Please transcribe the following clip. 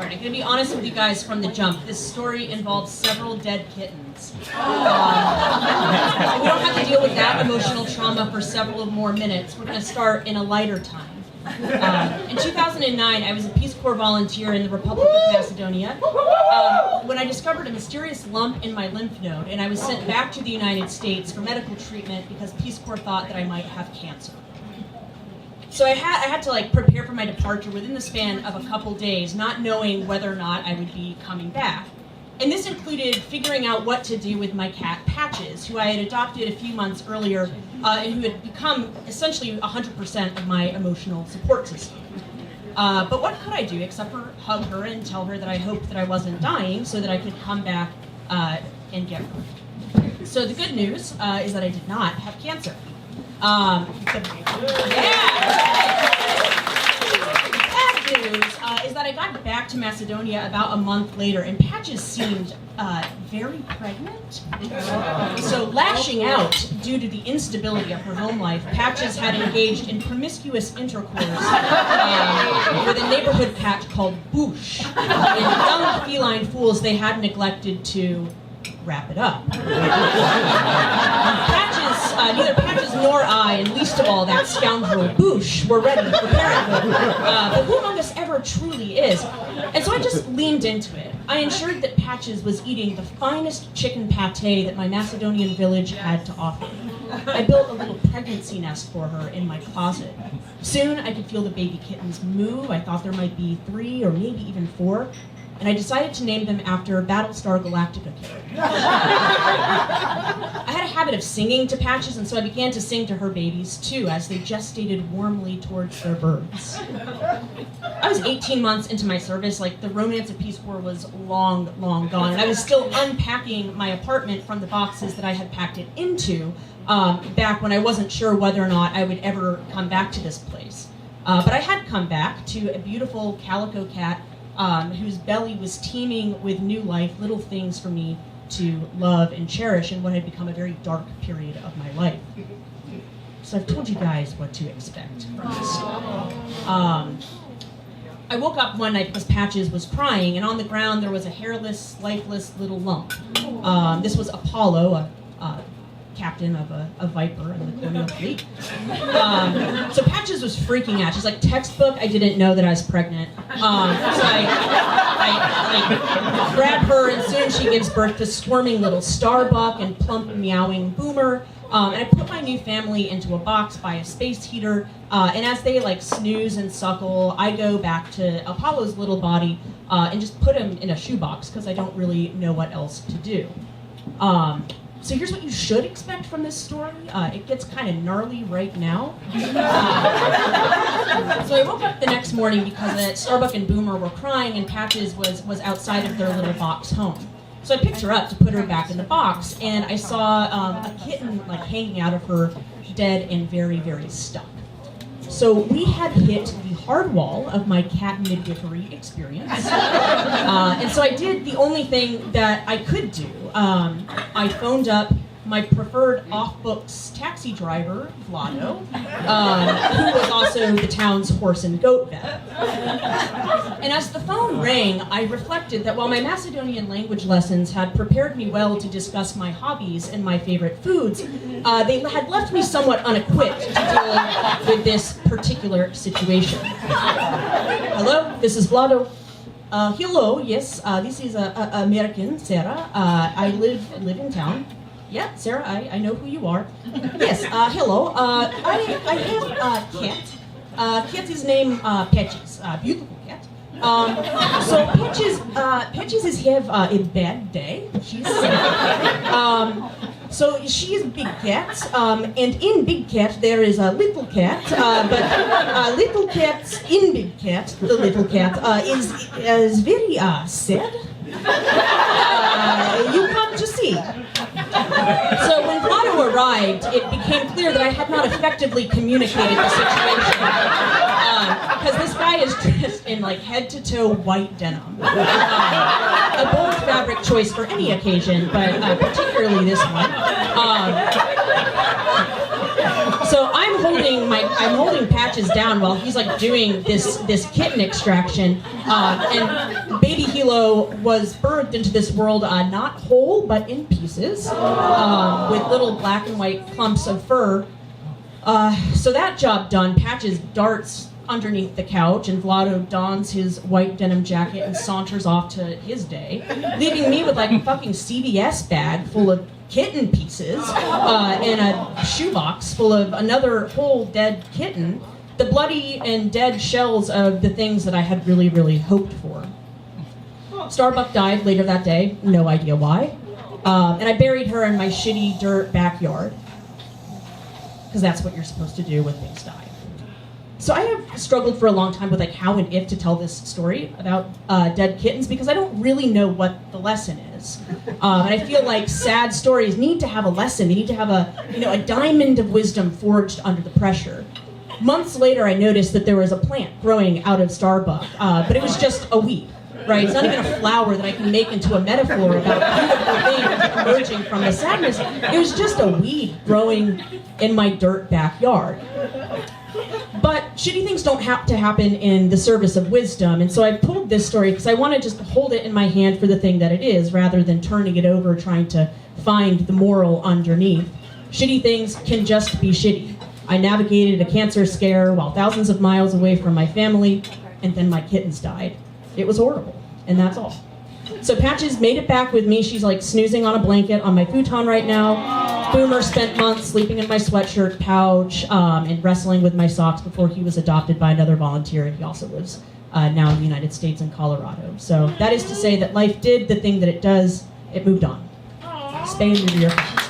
right, I'm going to be honest with you guys from the jump. This story involves several dead kittens. We don't have to deal with that emotional trauma for several more minutes. We're going to start in a lighter time. In 2009, I was a Peace Corps volunteer in the Republic of Macedonia when I discovered a mysterious lump in my lymph node, and I was sent back to the United States for medical treatment because Peace Corps thought that I might have cancer. So I had to prepare for my departure within the span of a couple days, not knowing whether or not I would be coming back. And this included figuring out what to do with my cat Patches, who I had adopted a few months earlier, and who had become essentially 100% of my emotional support system. But what could I do except for hug her and tell her that I hoped that I wasn't dying so that I could come back and get her. So the good news is that I did not have cancer. The bad news is that I got back to Macedonia about a month later, and Patches seemed very pregnant. So lashing out due to the instability of her home life, Patches had engaged in promiscuous intercourse with a neighborhood cat called Boosh. And young feline fools, they had neglected to wrap it up. Neither Patches nor I, and least of all that scoundrel Boosh, were ready for parenthood. But who among us ever truly is? And so I just leaned into it. I ensured that Patches was eating the finest chicken pate that my Macedonian village had to offer. I built a little pregnancy nest for her in my closet. Soon I could feel the baby kittens move. I thought there might be 3 or maybe even 4. And I decided to name them after Battlestar Galactica characters. I had a habit of singing to Patches, and so I began to sing to her babies, too, as they gestated warmly towards their births. I was 18 months into my service, the romance of Peace Corps was long, long gone, and I was still unpacking my apartment from the boxes that I had packed it into back when I wasn't sure whether or not I would ever come back to this place. But I had come back to a beautiful calico cat whose belly was teeming with new life, little things for me to love and cherish in what had become a very dark period of my life. So I've told you guys what to expect from this story. I woke up one night because Patches was crying, and on the ground there was a hairless, lifeless little lump. This was Apollo, a captain of a Viper in the colonial fleet. So Patches was freaking out. She's like, textbook, I didn't know that I was pregnant. So I grab her, and soon she gives birth to squirming little Starbuck and plump meowing Boomer. And I put my new family into a box by a space heater, and as they snooze and suckle, I go back to Apollo's little body and just put him in a shoebox because I don't really know what else to do. So here's what you should expect from this story. It gets kind of gnarly right now. So I woke up the next morning because Starbuck and Boomer were crying, and Patches was outside of their little box home. So I picked her up to put her back in the box, and I saw a kitten hanging out of her, dead and very, very stuck. So we had hit the hard wall of my cat midwifery experience. And so I did the only thing that I could do. I phoned up my preferred off-books taxi driver, Vlado, who was also the town's horse and goat vet. And as the phone rang, I reflected that while my Macedonian language lessons had prepared me well to discuss my hobbies and my favorite foods, they had left me somewhat unequipped to deal with this particular situation. Hello, this is Vlado. Hello, yes, this is American Sara. I live in town. Yeah, Sara, I know who you are. Yes, hello. I have a cat. Cat is named Patches. Beautiful cat. So Patches is have a bad day. She's sick. So she is a big cat, and in big cat there is a little cat, but little cat in big cat, the little cat, is very sad. You come to see. So when Vlado arrived, it became clear that I had not effectively communicated the situation. Because this guy is dressed in head-to-toe white denim. A bold fabric choice for any occasion, but particularly this one. So I'm holding Patches down while he's like doing this kitten extraction, and baby Hilo was birthed into this world not whole but in pieces, with little black and white clumps of fur. So that job done, Patches darts underneath the couch, and Vlado dons his white denim jacket and saunters off to his day, leaving me with like a fucking CVS bag full of kitten pieces, and a shoebox full of another whole dead kitten, the bloody and dead shells of the things that I had really, really hoped for. Starbuck died later that day, no idea why, and I buried her in my shitty dirt backyard, because that's what you're supposed to do when things die. So I have struggled for a long time with like how and if to tell this story about dead kittens, because I don't really know what the lesson is. And I feel like sad stories need to have a lesson. They need to have a diamond of wisdom forged under the pressure. Months later, I noticed that there was a plant growing out of Starbuck, but it was just a weed. Right? It's not even a flower that I can make into a metaphor about beautiful things emerging from the sadness. It was just a weed growing in my dirt backyard. But shitty things don't have to happen in the service of wisdom, and so I pulled this story because I want to just hold it in my hand for the thing that it is, rather than turning it over trying to find the moral underneath. Shitty things can just be shitty. I navigated a cancer scare while thousands of miles away from my family, and then my kittens died. It was horrible, and that's all. So Patches made it back with me. She's like snoozing on a blanket on my futon right now. Boomer spent months sleeping in my sweatshirt pouch and wrestling with my socks before he was adopted by another volunteer, and he also lives now in the United States and Colorado. So that is to say that life did the thing that it does. It moved on. Spay and neuter your pets.